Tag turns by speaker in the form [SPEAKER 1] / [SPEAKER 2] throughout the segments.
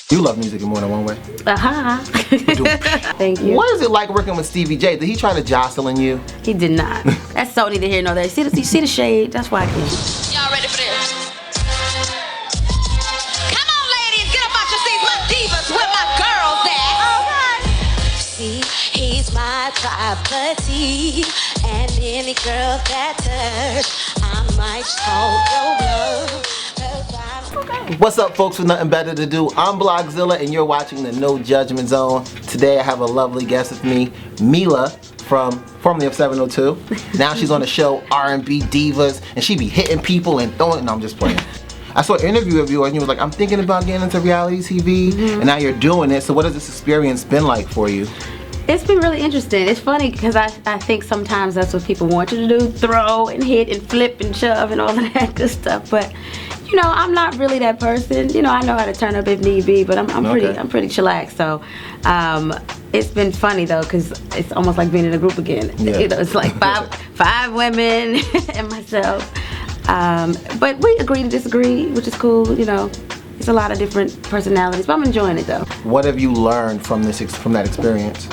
[SPEAKER 1] You love music in more than one way.
[SPEAKER 2] Thank you.
[SPEAKER 1] What is it like working with Stevie J? Did he try to jostle in you?
[SPEAKER 2] He did not. That's so neither here nor there. You see the shade? That's why I can't.
[SPEAKER 3] Y'all ready for this? Come on, ladies, get up out your seats. My divas, where my girls at? Alright. See, he's my property, and any girl that touch, I might hold your blood.
[SPEAKER 1] What's up, folks with nothing better to do? I'm BlogXilla and you're watching the No Judgment Zone. Today I have a lovely guest with me, Meelah, formerly of 702. Now she's on the show R&B Divas, and she be hitting people and throwing. No, I'm just playing. I saw an interview of you and you was like, I'm thinking about getting into reality TV, and now you're doing it. So what has this experience been like for you?
[SPEAKER 2] It's been really interesting. It's funny because I think sometimes that's what people want you to do, throw and hit and flip and shove and all of that good stuff. But you know, I'm not really that person. You know, I know how to turn up if need be, but I'm pretty chillax. So it's been funny though, because it's almost like being in a group again.
[SPEAKER 1] Yeah.
[SPEAKER 2] You know, it's like five women and myself. But we agree to disagree, which is cool. You know, it's a lot of different personalities, but I'm enjoying it though.
[SPEAKER 1] What have you learned from that experience?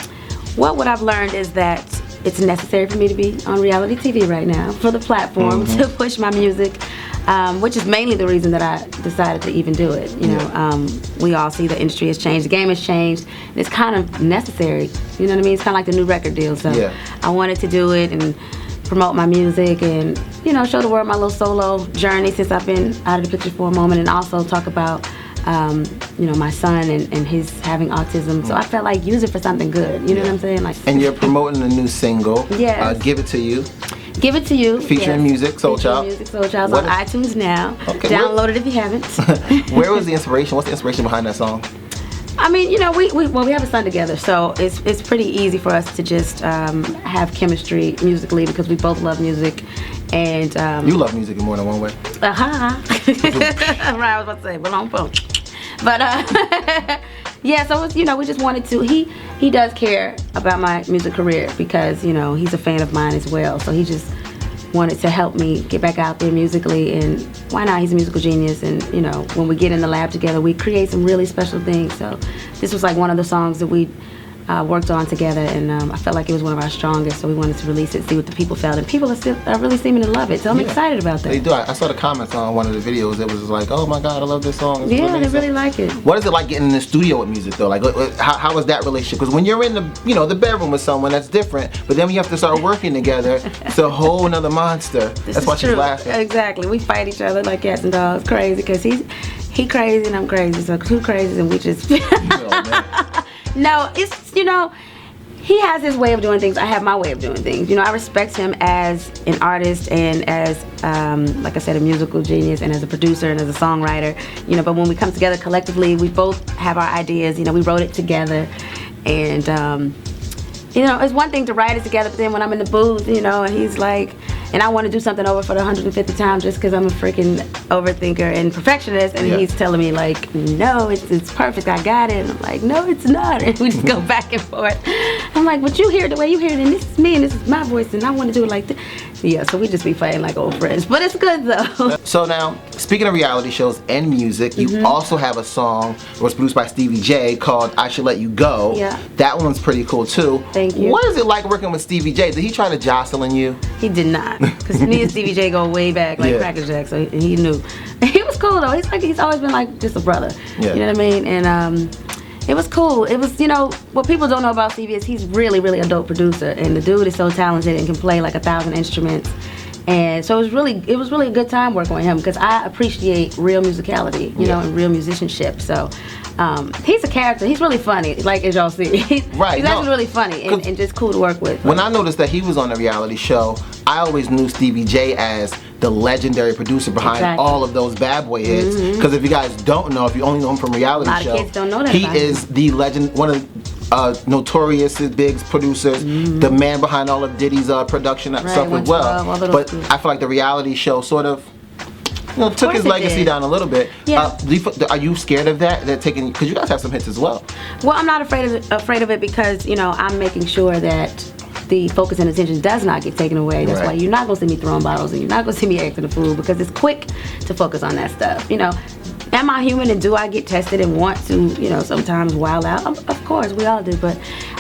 [SPEAKER 2] Well, what I've learned is that it's necessary for me to be on reality TV right now for the platform to push my music. Which is mainly the reason that I decided to even do it. You know, we all see the industry has changed, the game has changed, and it's kind of necessary. You know what I mean? It's kind of like the new record deal. So I wanted to do it and promote my music and, you know, show the world my little solo journey since I've been out of the picture for a moment, and also talk about, you know, my son and his having autism. So I felt like use it for something good. You know what I'm saying? Like. And
[SPEAKER 1] you're promoting a new single. Give It To You.
[SPEAKER 2] Give It To You.
[SPEAKER 1] Featuring Musiq, Soul Child.
[SPEAKER 2] Musiq, Soul Child on iTunes now.
[SPEAKER 1] Okay,
[SPEAKER 2] download it if you haven't.
[SPEAKER 1] Where was the inspiration? What's the inspiration behind that song?
[SPEAKER 2] I mean, you know, we have a son together, so it's pretty easy for us to just have chemistry musically because we both love music. And
[SPEAKER 1] you love music in more than one way.
[SPEAKER 2] Right, I was about to say, but on phone. But yeah, so you know, we just wanted to. He does care about my music career because, you know, he's a fan of mine as well. So he just wanted to help me get back out there musically, and why not? He's a musical genius, and you know, when we get in the lab together, we create some really special things. So this was like one of the songs that we worked on together, and I felt like it was one of our strongest, so we wanted to release it, see what the people felt, and people are really seeming to love it, so I'm excited about that.
[SPEAKER 1] They do. I saw the comments on one of the videos. It was like, oh my God, I love this song.
[SPEAKER 2] Yeah, they really like it.
[SPEAKER 1] What is it like getting in the studio with Musiq though? Like, how is that relationship? Because when you're in the, you know, the bedroom with someone, that's different, but then when you have to start working together, it's a whole nother monster. That's why she's laughing. Exactly.
[SPEAKER 2] We fight each other like cats and dogs, crazy, because he crazy and I'm crazy, so two crazies and we just... No, it's, you know, he has his way of doing things. I have my way of doing things. You know, I respect him as an artist and as, like I said, a musical genius, and as a producer and as a songwriter. You know, but when we come together collectively, we both have our ideas. You know, we wrote it together, and you know, it's one thing to write it together, but then when I'm in the booth, you know, and he's like, and I want to do something over for the 150 times just because I'm a freaking overthinker and perfectionist, and he's telling me like, no, it's perfect, I got it, and I'm like, no, it's not, and we just go back and forth. I'm like, but you hear it the way you hear it, and this is me, and this is my voice, and I want to do it like this. Yeah, so we just be fighting like old friends, but it's good though. So
[SPEAKER 1] now, speaking of reality shows and music, you also have a song that was produced by Stevie J called I Should Let You Go.
[SPEAKER 2] Yeah.
[SPEAKER 1] That one's pretty cool too.
[SPEAKER 2] Thank you.
[SPEAKER 1] What is it like working with Stevie J? Did he try to jostle in you?
[SPEAKER 2] He did not, because me and Stevie J go way back, like Cracker Jack, so he knew. He was cool though. He's always been like just a brother. Yeah. You know what I mean? And it was cool. It was, you know, what people don't know about Stevie is he's really, really a dope producer, and the dude is so talented and can play like 1,000 instruments. And so it was really a good time working with him, because I appreciate real musicality, you know, and real musicianship. So he's a character. He's really funny, like as y'all see. He's actually really funny and just cool to work with.
[SPEAKER 1] When I noticed that he was on a reality show, I always knew Stevie J as the legendary producer behind all of those bad boy hits. Because if you guys don't know, if you only know him from reality shows,
[SPEAKER 2] a lot of kids don't know that
[SPEAKER 1] he is the legend, one of Notorious Big's producers, the man behind all of Diddy's production stuff as well. But I feel like the reality show sort of, you know, took his legacy down a little bit. Yeah. Are you scared of that? Because you guys have some hits as well.
[SPEAKER 2] Well, I'm not afraid of it because, you know, I'm making sure that the focus and attention does not get taken away. That's why you're not gonna see me throwing bottles and you're not gonna see me acting a fool, because it's quick to focus on that stuff. You know, am I human and do I get tested and want to, you know, sometimes wild out? Of course, we all do, but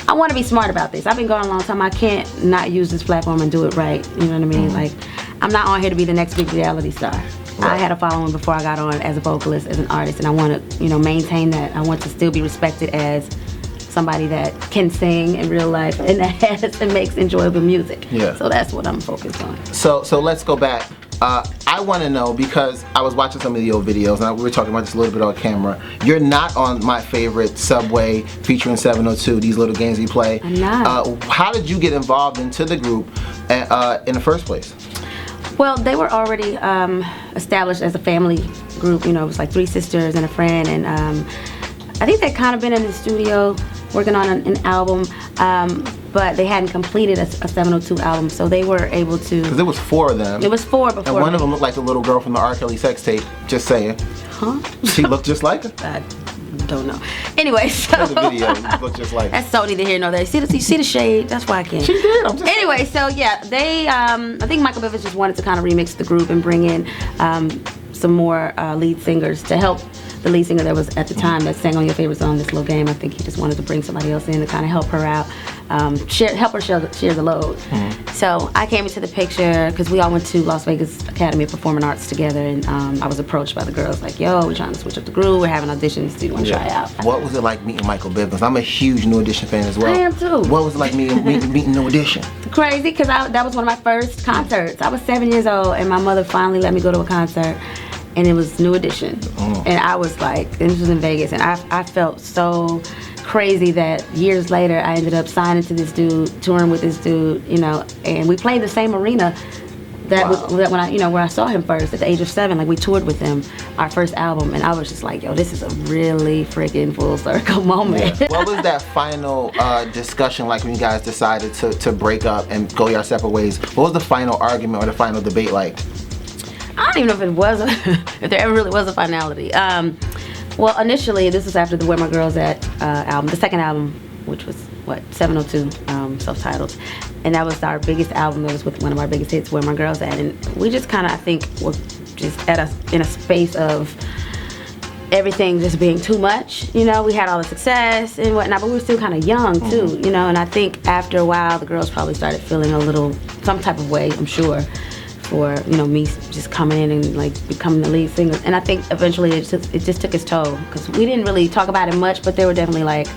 [SPEAKER 2] I want to be smart about this. I've been going a long time. I can't not use this platform and do it right. You know what I mean? Like, I'm not on here to be the next big reality star. Right. I had a following before I got on as a vocalist, as an artist, and I want to, you know, maintain that. I want to still be respected as somebody that can sing in real life and that has and makes enjoyable music.
[SPEAKER 1] Yeah.
[SPEAKER 2] So that's what I'm focused on.
[SPEAKER 1] So let's go back. I want to know, because I was watching some of the old videos, and we were talking about this a little bit on camera. You're not on My Favorite, Subway, featuring 702, these little games you play.
[SPEAKER 2] I'm not.
[SPEAKER 1] How did you get involved into the group in the first place?
[SPEAKER 2] Well, they were already established as a family group. You know, it was like 3 sisters and a friend, and I think they'd kind of been in the studio working on an album, but they hadn't completed a 702 album, so they were able to. Because
[SPEAKER 1] there was 4 of them.
[SPEAKER 2] It was 4 before.
[SPEAKER 1] And one of them looked like the little girl from the R. Kelly sex tape. Just saying.
[SPEAKER 2] Huh?
[SPEAKER 1] She looked just like her.
[SPEAKER 2] I don't know. Anyway, so
[SPEAKER 1] the video looked just like her.
[SPEAKER 2] That's so neither here nor there. You see the shade? That's why I can't.
[SPEAKER 1] She did. I'm just
[SPEAKER 2] anyway, so yeah, they. I think Michael Bivins just wanted to kind of remix the group and bring in some more lead singers to help the lead singer that was at the time that sang on Your Favorite Song, This Little Game. I think he just wanted to bring somebody else in to kind of help her out, help her share the load. So I came into the picture because we all went to Las Vegas Academy of Performing Arts together, and I was approached by the girls like, yo, we're trying to switch up the groove, we're having auditions, do you want to try it out?
[SPEAKER 1] What was it like meeting Michael Bivins? I'm a huge New Edition fan as well.
[SPEAKER 2] I am too.
[SPEAKER 1] What was it like meeting New Edition?
[SPEAKER 2] Crazy, because that was one of my first concerts. I was 7 years old, and my mother finally let me go to a concert. And it was New Edition. And I was like, and this was in Vegas, and I felt so crazy that years later I ended up signing to this dude, touring with this dude, you know, and we played the same arena that when I, you know, where I saw him first at the age of 7. Like, we toured with him, our first album, and I was just like, yo, this is a really freaking full circle moment.
[SPEAKER 1] Yeah. What was that final discussion like when you guys decided to break up and go your separate ways? What was the final argument or the final debate like?
[SPEAKER 2] I don't even know if it was, if there ever really was a finality. Well, initially, this was after the Where My Girls At album, the second album, which was, 702, self-titled. And that was our biggest album. That was with one of our biggest hits, Where My Girls At. And we just kind of, I think, were just in a space of everything just being too much. You know, we had all the success and whatnot, but we were still kind of young, too, you know. And I think after a while, the girls probably started feeling some type of way, I'm sure, for, you know, me just coming in and like becoming the lead singer. And I think eventually it just took its toll, because we didn't really talk about it much, but there were definitely, like,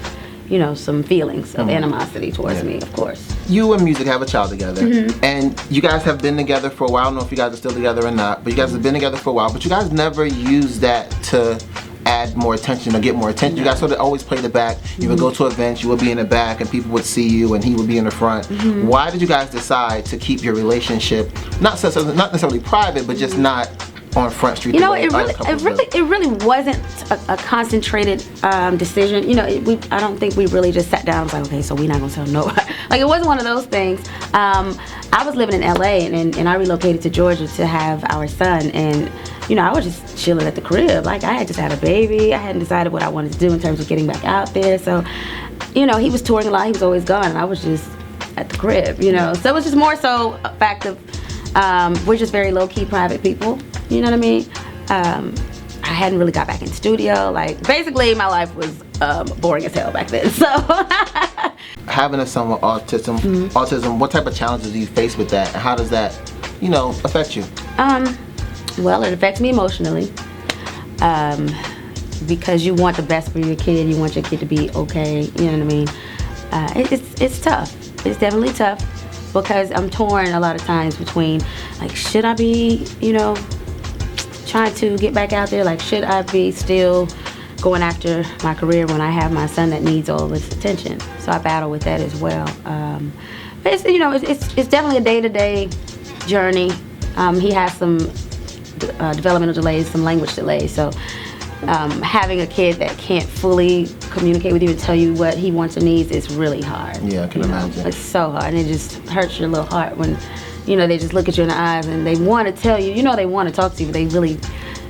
[SPEAKER 2] you know, some feelings of animosity towards me, of course.
[SPEAKER 1] You and Musiq have a child together, and you guys have been together for a while. I don't know if you guys are still together or not, but you guys have been together for a while, but you guys never used that to add more attention or get more attention. You guys sort of always played the back. You would go to events, you would be in the back, and people would see you, and he would be in the front. Why did you guys decide to keep your relationship not necessarily private, but just not on Front Street?
[SPEAKER 2] You know, it really wasn't a concentrated decision. You know, I don't think we really just sat down and was like, okay, so we're not gonna tell nobody. Like, it wasn't one of those things. I was living in LA, and I relocated to Georgia to have our son, and you know, I was just chilling at the crib. Like, I had just had a baby. I hadn't decided what I wanted to do in terms of getting back out there. So, you know, he was touring a lot. He was always gone, and I was just at the crib, you know. So it was just more so a fact of we're just very low-key private people. You know what I mean? I hadn't really got back in the studio. Like, basically, my life was boring as hell back then. So
[SPEAKER 1] having a son with autism, what type of challenges do you face with that, and how does that, you know, affect you?
[SPEAKER 2] Well, it affects me emotionally, because you want the best for your kid. You want your kid to be okay. You know what I mean? It's tough. It's definitely tough, because I'm torn a lot of times between, like, should I be, you know, trying to get back out there? Like, should I be still going after my career when I have my son that needs all this attention? So I battle with that as well. But it's, you know, it's definitely a day-to-day journey. He has some developmental delays, some language delays. So having a kid that can't fully communicate with you and tell you what he wants and needs is really hard.
[SPEAKER 1] Yeah, I can imagine.
[SPEAKER 2] It's so hard, and it just hurts your little heart when, you know, they just look at you in the eyes and they want to tell you, you know, they want to talk to you, but they really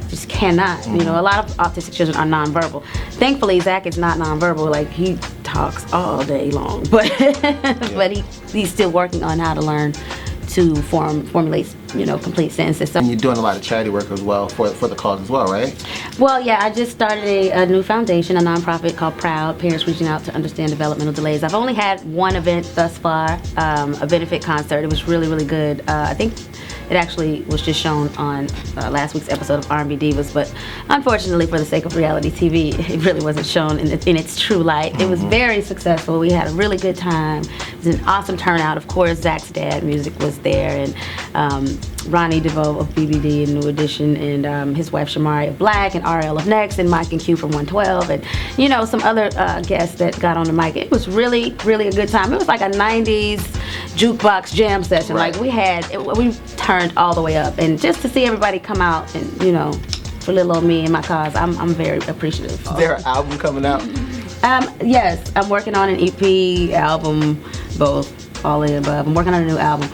[SPEAKER 2] just cannot. You know, a lot of autistic children are nonverbal. Thankfully, Zach is not nonverbal. Like, he talks all day long, but but he's still working on how to learn to formulate complete sentences. So,
[SPEAKER 1] And you're doing a lot of charity work as well for the cause as well, right?
[SPEAKER 2] well, yeah, I just started a new foundation, a nonprofit called Proud, Parents Reaching Out to Understand Developmental Delays. I've only had one event thus far, a benefit concert. It was really, really good. I think it actually was just shown on last week's episode of R&B Divas, but unfortunately, for the sake of reality TV, it really wasn't shown in its true light. It was very successful. We had a really good time. It was an awesome turnout. Of course, Zach's dad, Musiq, was there, and Ronnie DeVoe of BBD and New Edition, and his wife Shamari of Black, and RL of Next, and Mike and Q from 112, and some other guests that got on the mic. It was really, really a good time. It was like a 90s jukebox jam session.
[SPEAKER 1] Right.
[SPEAKER 2] Like we turned all the way up, and just to see everybody come out and for little old me and my cause, I'm very appreciative.
[SPEAKER 1] Is there an album coming out?
[SPEAKER 2] Yes, I'm working on an EP, album, both, all of the above. I'm working on a new album.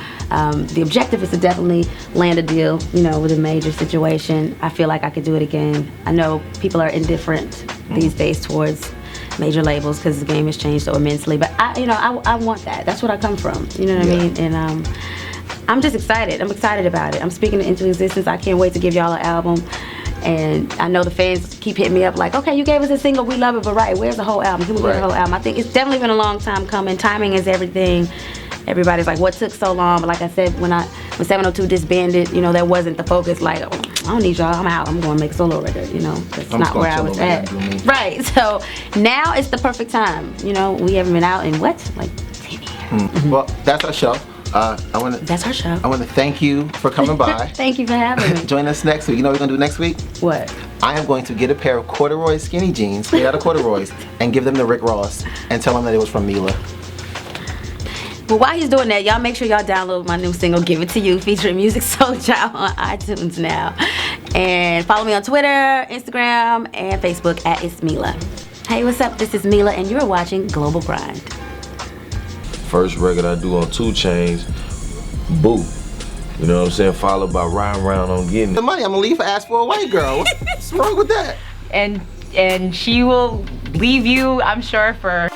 [SPEAKER 2] The objective is to definitely land a deal, with a major situation. I feel like I could do it again. I know people are indifferent these days towards major labels because the game has changed so immensely, but I want that. That's what I come from, you know what I mean? And I'm just excited. I'm excited about it. I'm speaking it into existence. I can't wait to give y'all an album. And I know the fans keep hitting me up like, okay, you gave us a single, we love it, but where's the whole album? Can we get the whole album? I think it's definitely been a long time coming. Timing is everything. Everybody's like, what took so long? But like I said, when 702 disbanded, there wasn't the focus. Like, oh, I don't need y'all. I'm out. I'm going to make a solo record. That's not where I was at. Right. So now it's the perfect time. We haven't been out in what, like 10 years.
[SPEAKER 1] Well, that's our show.
[SPEAKER 2] That's our show.
[SPEAKER 1] I want to thank you for coming by.
[SPEAKER 2] Thank you for having me.
[SPEAKER 1] Join us next week. You know what we're going to do next week?
[SPEAKER 2] What?
[SPEAKER 1] I am going to get a pair of corduroy skinny jeans made out of corduroys and give them to Rick Ross and tell him that it was from Meelah.
[SPEAKER 2] But while he's doing that, y'all make sure y'all download my new single, Give It To You, featuring Musiq Soulchild on iTunes now. And follow me on Twitter, Instagram, and Facebook at It's Meelah. Hey, what's up? This is Meelah, and you're watching Global Grind.
[SPEAKER 4] First record I do on 2 Chainz, Boo. You know what I'm saying? Followed by Riding Around on Getting It.
[SPEAKER 1] The money I'm going to leave for Ask for a White Girl. What's wrong with that?
[SPEAKER 5] And she will leave you, I'm sure, for